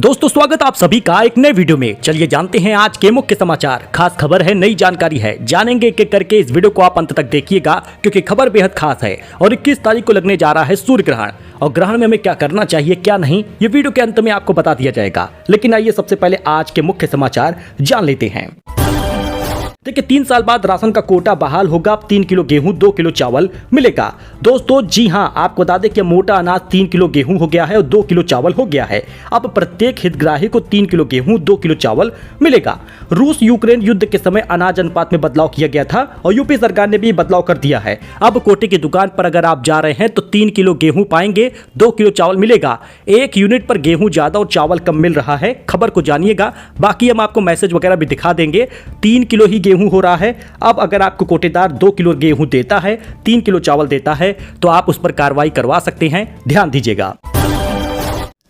दोस्तों स्वागत आप सभी का एक नए वीडियो में। चलिए जानते हैं आज के मुख्य समाचार। खास खबर है, नई जानकारी है, जानेंगे एक एक करके। इस वीडियो को आप अंत तक देखिएगा क्योंकि खबर बेहद खास है। और 21 तारीख को लगने जा रहा है सूर्य ग्रहण, और ग्रहण में हमें क्या करना चाहिए क्या नहीं, ये वीडियो के अंत में आपको बता दिया जाएगा। लेकिन आइए सबसे पहले आज के मुख्य समाचार जान लेते हैं। देखिए 3 साल बाद राशन का कोटा बहाल होगा। 3 किलो गेहूं 2 किलो चावल मिलेगा। दोस्तों जी हां, आपको बता दें कि मोटा अनाज 3 किलो गेहूं हो गया है और 2 किलो चावल हो गया है। अब प्रत्येक हितग्राही को 3 किलो गेहूं 2 किलो चावल मिलेगा। रूस यूक्रेन युद्ध के समय अनाज अनुपात में बदलाव किया गया था और यूपी सरकार ने भी बदलाव कर दिया है। अब कोटे की दुकान पर अगर आप जा रहे हैं तो 3 किलो गेहूं पाएंगे, 2 किलो चावल मिलेगा। 1 यूनिट पर गेहूं ज्यादा और चावल कम मिल रहा है। खबर को जानिएगा, बाकी हम आपको मैसेज वगैरह भी दिखा देंगे। 3 किलो ही गेहूं हो रहा है। अब अगर आपको कोटेदार 2 किलो गेहूं देता है, 3 किलो चावल देता है तो आप उस पर कार्रवाई करवा सकते हैं, ध्यान दीजिएगा।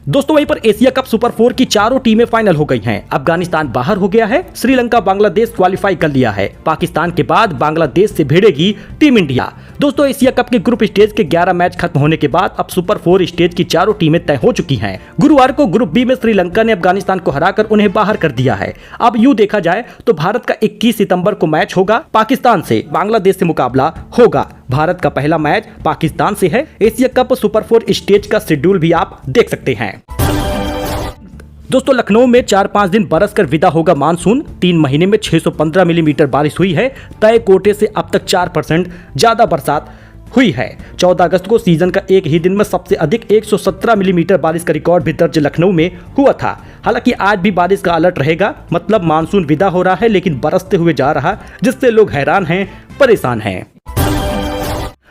दोस्तों वहीं पर एशिया कप सुपर 4 की चारों टीमें फाइनल हो गई हैं। अफगानिस्तान बाहर हो गया है, श्रीलंका बांग्लादेश क्वालिफाई कर लिया है। पाकिस्तान के बाद बांग्लादेश से भिड़ेगी टीम इंडिया। दोस्तों एशिया कप के ग्रुप स्टेज के 11 मैच खत्म होने के बाद अब सुपर 4 स्टेज की चारों टीमें तय हो चुकी हैं। गुरुवार को ग्रुप बी में श्रीलंका ने अफगानिस्तान को हराकर उन्हें बाहर कर दिया है। अब यूं देखा जाए तो भारत का 21 सितंबर को मैच होगा, पाकिस्तान से बांग्लादेश से मुकाबला होगा। भारत का पहला मैच पाकिस्तान से है। एशिया कप सुपर 4 स्टेज का शेड्यूल भी आप देख सकते हैं। दोस्तों लखनऊ में 4-5 दिन बरसकर विदा होगा मानसून। 3 महीने में 615 मिलीमीटर बारिश हुई है। तय कोटे से अब तक 4% ज्यादा बरसात हुई है। 14 अगस्त को सीजन का एक ही दिन में सबसे अधिक 117 मिलीमीटर बारिश का रिकॉर्ड भी दर्ज लखनऊ में हुआ था। हालांकि आज भी बारिश का अलर्ट रहेगा, मतलब मानसून विदा हो रहा है लेकिन बरसते हुए जा रहा, जिससे लोग हैरान हैं, परेशान हैं।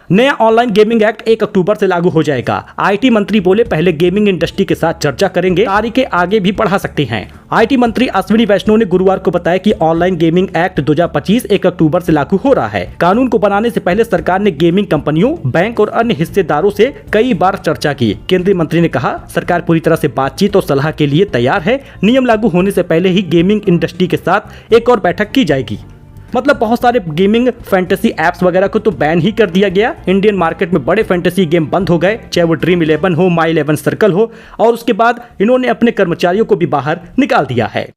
नया ऑनलाइन गेमिंग एक्ट 1 अक्टूबर से लागू हो जाएगा। आईटी मंत्री बोले पहले गेमिंग इंडस्ट्री के साथ चर्चा करेंगे, तारीखें आगे भी बढ़ा सकते हैं। आईटी मंत्री अश्विनी वैष्णव ने गुरुवार को बताया कि ऑनलाइन गेमिंग एक्ट 2025 1 अक्टूबर से लागू हो रहा है। कानून को बनाने से पहले सरकार ने गेमिंग कंपनियों, बैंक और अन्य हिस्सेदारों से कई बार चर्चा की। केंद्रीय मंत्री ने कहा सरकार पूरी तरह से बातचीत और सलाह के लिए तैयार है। नियम लागू होने से पहले ही गेमिंग इंडस्ट्री के साथ एक और बैठक की जाएगी। मतलब बहुत सारे गेमिंग फैंटेसी एप्स वगैरह को तो बैन ही कर दिया गया। इंडियन मार्केट में बड़े फैंटेसी गेम बंद हो गए, चाहे वो ड्रीम 11 हो, माई 11 सर्कल हो, और उसके बाद इन्होंने अपने कर्मचारियों को भी बाहर निकाल दिया है।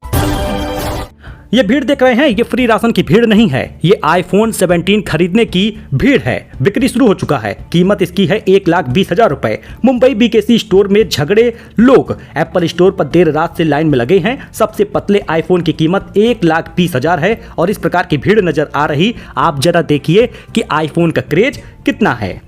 ये भीड़ देख रहे हैं, ये फ्री राशन की भीड़ नहीं है, ये आईफोन 17 खरीदने की भीड़ है। बिक्री शुरू हो चुका है। कीमत इसकी है 1,20,000 रुपए। मुंबई बीकेसी स्टोर में झगड़े लोग। एप्पल स्टोर पर देर रात से लाइन में लगे हैं। सबसे पतले आईफोन की कीमत 1,20,000 है और इस प्रकार की भीड़ नजर आ रही। आप जरा देखिए कि आईफोन का क्रेज कितना है।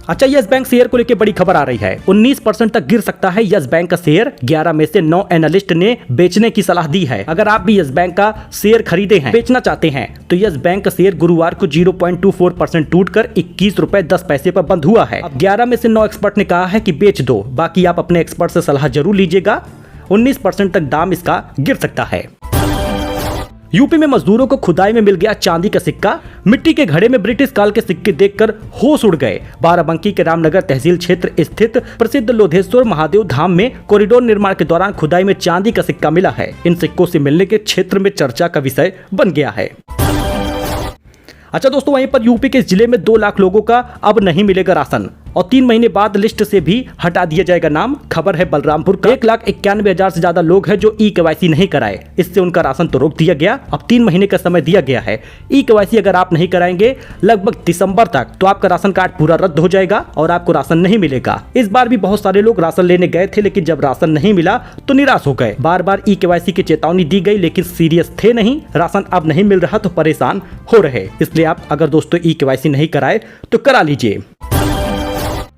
अच्छा, यस बैंक शेयर को लेकर बड़ी खबर आ रही है। 19% तक गिर सकता है यस बैंक का शेयर। 11 में से 9 एनालिस्ट ने बेचने की सलाह दी है। अगर आप भी यस बैंक का शेयर खरीदे हैं, बेचना चाहते हैं, तो यस बैंक का शेयर गुरुवार को 0.24% टूटकर 21 रुपए 10 पैसे पर बंद हुआ है। अब 11 में से 9 एक्सपर्ट ने कहा है कि बेच दो, बाकी आप अपने एक्सपर्ट से सलाह जरूर लीजिएगा। 19% तक दाम इसका गिर सकता है। यूपी में मजदूरों को खुदाई में मिल गया चांदी का सिक्का। मिट्टी के घड़े में ब्रिटिश काल के सिक्के देखकर होश उड़ गए। बाराबंकी के रामनगर तहसील क्षेत्र स्थित प्रसिद्ध लोधेश्वर महादेव धाम में कॉरिडोर निर्माण के दौरान खुदाई में चांदी का सिक्का मिला है। इन सिक्कों से मिलने के क्षेत्र में चर्चा का विषय बन गया है। अच्छा दोस्तों, वहीं पर यूपी के जिले में 2 लाख लोगों का अब नहीं मिलेगा राशन और 3 महीने बाद लिस्ट से भी हटा दिया जाएगा नाम। खबर है बलरामपुर का। 1,91,000 से ज्यादा लोग हैं जो ई-केवाईसी नहीं कराए। इससे उनका राशन तो रोक दिया गया। अब 3 महीने का समय दिया गया है। ई-केवाईसी अगर आप नहीं कराएंगे लगभग दिसंबर तक, तो आपका राशन कार्ड पूरा रद्द हो जाएगा और आपको राशन नहीं मिलेगा। इस बार भी बहुत सारे लोग राशन लेने गए थे, लेकिन जब राशन नहीं मिला तो निराश हो गए। बार बार ई-केवाईसी की चेतावनी दी गई, लेकिन सीरियस थे नहीं। राशन अब नहीं मिल रहा तो परेशान हो रहे। इसलिए आप अगर दोस्तों ई-केवाईसी नहीं कराए तो करा लीजिए।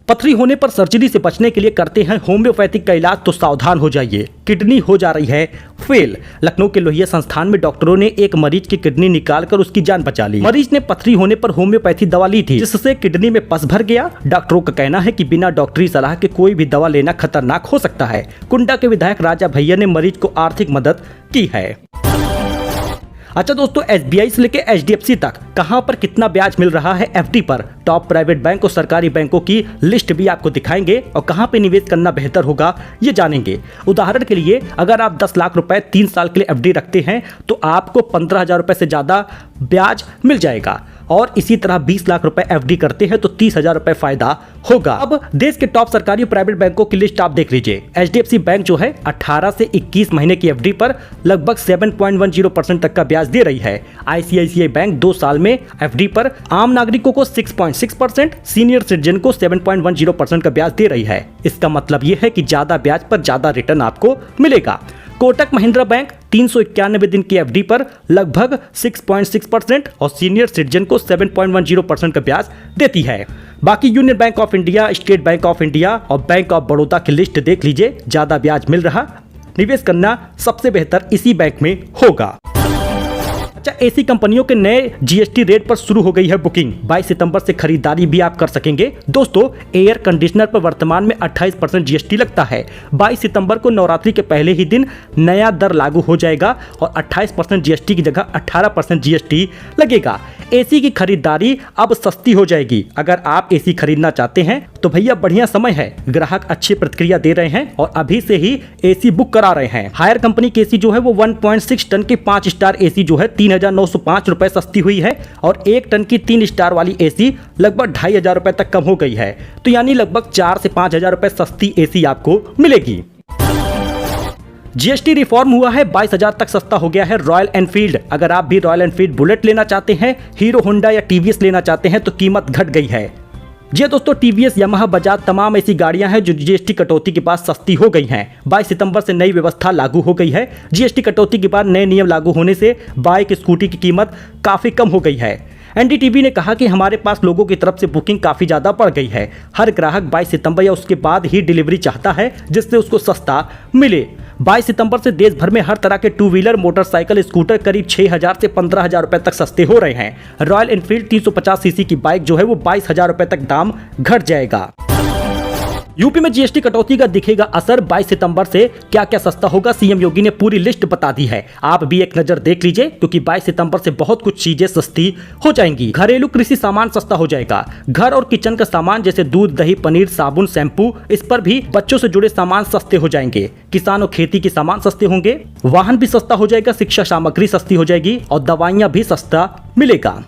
पथरी होने पर सर्जरी से बचने के लिए करते हैं होम्योपैथिक का इलाज, तो सावधान हो जाइए। किडनी हो जा रही है फेल। लखनऊ के लोहिया संस्थान में डॉक्टरों ने एक मरीज की किडनी निकालकर उसकी जान बचा ली। मरीज ने पथरी होने पर होम्योपैथी दवा ली थी, जिससे किडनी में पस भर गया। डॉक्टरों का कहना है कि बिना डॉक्टरी सलाह के कोई भी दवा लेना खतरनाक हो सकता है। कुंडा के विधायक राजा भैया ने मरीज को आर्थिक मदद की है। अच्छा दोस्तों, एसबीआई से लेकर एचडीएफसी तक कहां पर कितना ब्याज मिल रहा है एफडी पर, टॉप प्राइवेट बैंक और सरकारी बैंकों की लिस्ट भी आपको दिखाएंगे और कहां पे निवेश करना बेहतर होगा ये जानेंगे। उदाहरण के लिए अगर आप 10 लाख रुपए 3 साल के लिए एफडी रखते हैं तो आपको 15,000 रुपए से ज्यादा ब्याज मिल जाएगा। और इसी तरह 20 लाख रुपए एफडी करते हैं तो 30,000 रुपए फायदा होगा। अब देश के टॉप सरकारी प्राइवेट बैंकों की लिस्ट आप देख लीजिए। एचडीएफसी बैंक जो है 18 से 21 महीने की एफडी पर लगभग 7.10% तक का ब्याज दे रही है। आईसीआईसीआई बैंक 2 साल में एफडी पर आम नागरिकों को 6.6%, सीनियर सिटीजन को 7.10% का ब्याज दे रही है। इसका मतलब यह है कि ज्यादा ब्याज पर ज्यादा रिटर्न आपको मिलेगा। कोटक महिंद्रा बैंक 391 दिन की एफडी पर लगभग 6.6% और सीनियर सिटीजन को 7.10% का ब्याज देती है। बाकी union bank of India, state bank of India और बैंक ऑफ बड़ौदा की लिस्ट देख लीजिए। ज्यादा ब्याज मिल रहा, निवेश करना सबसे बेहतर इसी बैंक में होगा। एसी कंपनियों के नए जीएसटी रेट पर शुरू हो गई है बुकिंग। 22 सितंबर से खरीदारी भी आप कर सकेंगे। दोस्तों, एयर कंडीशनर पर वर्तमान में 28% जीएसटी लगता है। 22 सितंबर को नवरात्रि के पहले ही दिन नया दर लागू हो जाएगा और 28% जीएसटी की जगह 18% जीएसटी लगेगा। एसी की खरीदारी अब सस्ती हो जाएगी। अगर आप एसी खरीदना चाहते हैं तो भैया बढ़िया समय है। ग्राहक अच्छी प्रतिक्रिया दे रहे हैं और अभी से ही एसी बुक करा रहे हैं। हायर कंपनी की एसी जो है वो 1.6 टन की 5 स्टार एसी जो है 3,905 रुपए सस्ती हुई है और 1 टन की 3 स्टार वाली एसी लगभग 2,500 रुपए तक कम हो गई है। तो यानी लगभग 4 से 5,000 रुपए सस्ती एसी आपको मिलेगी। जीएसटी रिफॉर्म हुआ है, 22,000 तक सस्ता हो गया है रॉयल एनफील्ड। अगर आप भी रॉयल एनफील्ड बुलेट लेना चाहते हैं, हीरो होंडा या टीवीएस लेना चाहते हैं तो कीमत घट गई है। जी दोस्तों, टीवीएस, यामाहा, बजाज तमाम ऐसी गाड़ियां हैं जो जीएसटी कटौती के बाद सस्ती हो गई हैं। 22 सितंबर से नई व्यवस्था लागू हो गई है। जीएसटी कटौती के बाद नए नियम लागू होने से बाइक, स्कूटी की कीमत काफी कम हो गई है। एनडीटीवी ने कहा कि हमारे पास लोगों की तरफ से बुकिंग काफी ज्यादा बढ़ गई है। हर ग्राहक 22 सितंबर या उसके बाद ही डिलीवरी चाहता है जिससे उसको सस्ता मिले। 22 सितंबर से देश भर में हर तरह के 2 व्हीलर, मोटरसाइकिल, स्कूटर करीब 6,000 से 15,000 रुपए तक सस्ते हो रहे हैं। रॉयल एनफील्ड 350 सीसी की बाइक जो है वो 22,000 रुपए तक दाम घट जाएगा। यूपी में जीएसटी कटौती का दिखेगा असर। 22 सितंबर से क्या क्या सस्ता होगा, सीएम योगी ने पूरी लिस्ट बता दी है। आप भी एक नजर देख लीजिए क्योंकि 22 सितंबर से बहुत कुछ चीजें सस्ती हो जाएंगी। घरेलू कृषि सामान सस्ता हो जाएगा। घर और किचन का सामान जैसे दूध, दही, पनीर, साबुन, शैम्पू, इस पर भी बच्चों से जुड़े सामान सस्ते हो जाएंगे। किसान और खेती के सामान सस्ते होंगे। वाहन भी सस्ता हो जाएगा। शिक्षा सामग्री सस्ती हो जाएगी और दवाइयां भी सस्ता मिलेगा।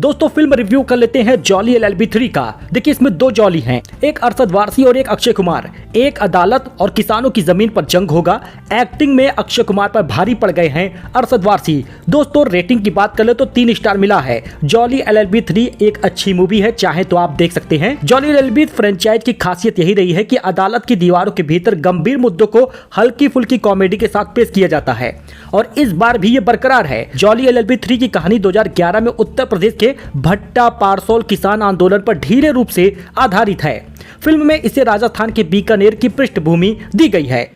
दोस्तों, फिल्म रिव्यू कर लेते हैं जॉली एलएलबी 3 का। देखिए, इसमें 2 जॉली हैं, एक अरशद वारसी और एक अक्षय कुमार। एक अदालत और किसानों की जमीन पर जंग होगा। एक्टिंग में अक्षय कुमार पर भारी पड़ गए हैं अरशद वारसी। दोस्तों, रेटिंग की बात कर ले तो 3 स्टार मिला है। जॉली एलएलबी 3 एक अच्छी मूवी है, चाहे तो आप देख सकते हैं। जॉली एलएलबी फ्रेंचाइज की खासियत यही रही है कि अदालत की दीवारों के भीतर गंभीर मुद्दों को हल्की फुल्की कॉमेडी के साथ पेश किया जाता है और इस बार भी ये बरकरार है। जॉली एलएलबी 3 की कहानी 2011 में उत्तर प्रदेश के भट्टा पारसोल किसान आंदोलन पर ढीले रूप से आधारित है। फिल्म में इसे राजस्थान के बीकानेर की पृष्ठभूमि दी गई है।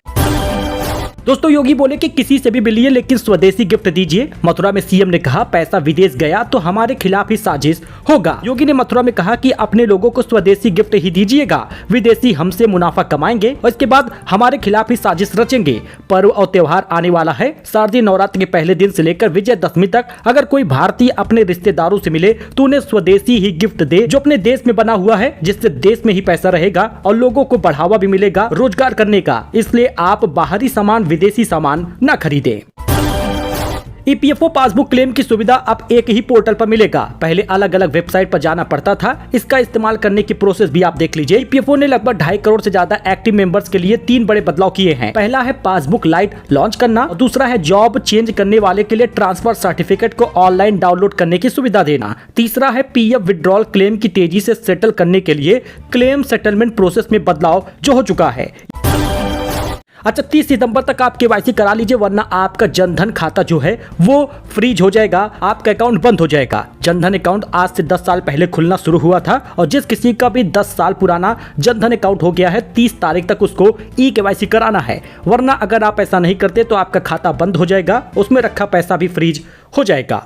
दोस्तों, योगी बोले कि किसी से भी मिलिए लेकिन स्वदेशी गिफ्ट दीजिए। मथुरा में सीएम ने कहा, पैसा विदेश गया तो हमारे खिलाफ ही साजिश होगा। योगी ने मथुरा में कहा कि अपने लोगों को स्वदेशी गिफ्ट ही दीजिएगा, विदेशी हमसे मुनाफा कमाएंगे और इसके बाद हमारे खिलाफ ही साजिश रचेंगे। पर्व और त्योहार आने वाला है। शारदीय नवरात्र के पहले दिन से लेकर विजयदशमी तक अगर कोई भारतीय अपने रिश्तेदारों से मिले तो उन्हें स्वदेशी ही गिफ्ट दे, जो अपने देश में बना हुआ है, जिससे देश में ही पैसा रहेगा और लोगों को बढ़ावा भी मिलेगा रोजगार करने का। इसलिए आप बाहरी सामान, विदेशी सामान न खरीदें। ईपीएफओ पासबुक क्लेम की सुविधा अब एक ही पोर्टल पर मिलेगा। पहले अलग अलग वेबसाइट पर जाना पड़ता था। इसका इस्तेमाल करने की प्रोसेस भी आप देख लीजिए। ईपीएफओ ने लगभग 2.5 करोड़ से ज्यादा एक्टिव मेंबर्स के लिए 3 बड़े बदलाव किए हैं। पहला है पासबुक लाइट लॉन्च करना और दूसरा है जॉब चेंज करने वाले के लिए ट्रांसफर सर्टिफिकेट को ऑनलाइन डाउनलोड करने की सुविधा देना। तीसरा है पीएफ विड्रॉल क्लेम की तेजी से सेटल करने के लिए क्लेम सेटलमेंट प्रोसेस में बदलाव जो हो चुका है। अच्छा, 30 सितंबर तक आप केवाईसी करा लीजिए वरना आपका जनधन खाता जो है वो फ्रीज हो जाएगा, आपका अकाउंट बंद हो जाएगा। जनधन अकाउंट आज से 10 साल पहले खुलना शुरू हुआ था और जिस किसी का भी 10 साल पुराना जनधन अकाउंट हो गया है 30 तारीख तक उसको ई केवाईसी कराना है, वरना अगर आप ऐसा नहीं करते तो आपका खाता बंद हो जाएगा, उसमें रखा पैसा भी फ्रीज हो जाएगा।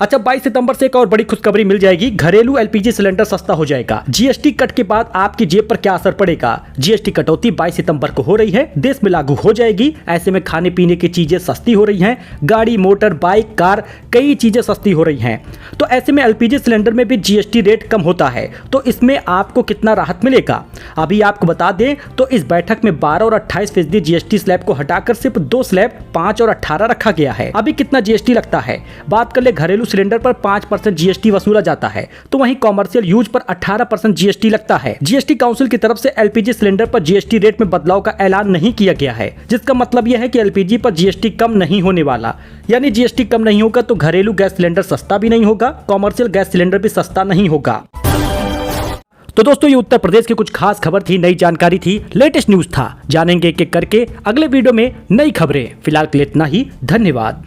अच्छा, 22 सितंबर से एक और बड़ी खुशखबरी मिल जाएगी, घरेलू एलपीजी सिलेंडर सस्ता हो जाएगा। जीएसटी कट के बाद आपकी जेब पर क्या असर पड़ेगा? जीएसटी कटौती 22 सितंबर को हो रही है, देश में लागू हो जाएगी। ऐसे में खाने पीने की चीजें सस्ती हो रही हैं, गाड़ी, मोटर, बाइक, कार, कई चीजें सस्ती हो रही हैं। तो ऐसे में एलपीजी सिलेंडर में भी जीएसटी रेट कम होता है, तो इसमें आपको कितना राहत मिलेगा अभी आपको बता दें। तो इस बैठक में 12 और 28% जीएसटी स्लैब को हटाकर सिर्फ 2 स्लैब 5 और 18 रखा गया है। अभी कितना जीएसटी लगता है? बात कर ले, घरेलू सिलेंडर पर 5% जीएसटी वसूला जाता है, तो वहीं कॉमर्शियल यूज पर 18% जीएसटी लगता है। जीएसटी काउंसिल की तरफ से एलपीजी सिलेंडर पर जीएसटी रेट में बदलाव का ऐलान नहीं किया गया है, जिसका मतलब यह है कि एलपीजी पर जीएसटी कम नहीं होने वाला। यानी जीएसटी कम नहीं होगा तो घरेलू गैस सिलेंडर सस्ता भी नहीं होगा, कॉमर्शियल गैस सिलेंडर भी सस्ता नहीं होगा। तो दोस्तों, ये उत्तर प्रदेश की कुछ खास खबर थी, नई जानकारी थी, लेटेस्ट न्यूज था। जानेंगे एक एक करके अगले वीडियो में नई खबरें। फिलहाल के लिए इतना ही, धन्यवाद।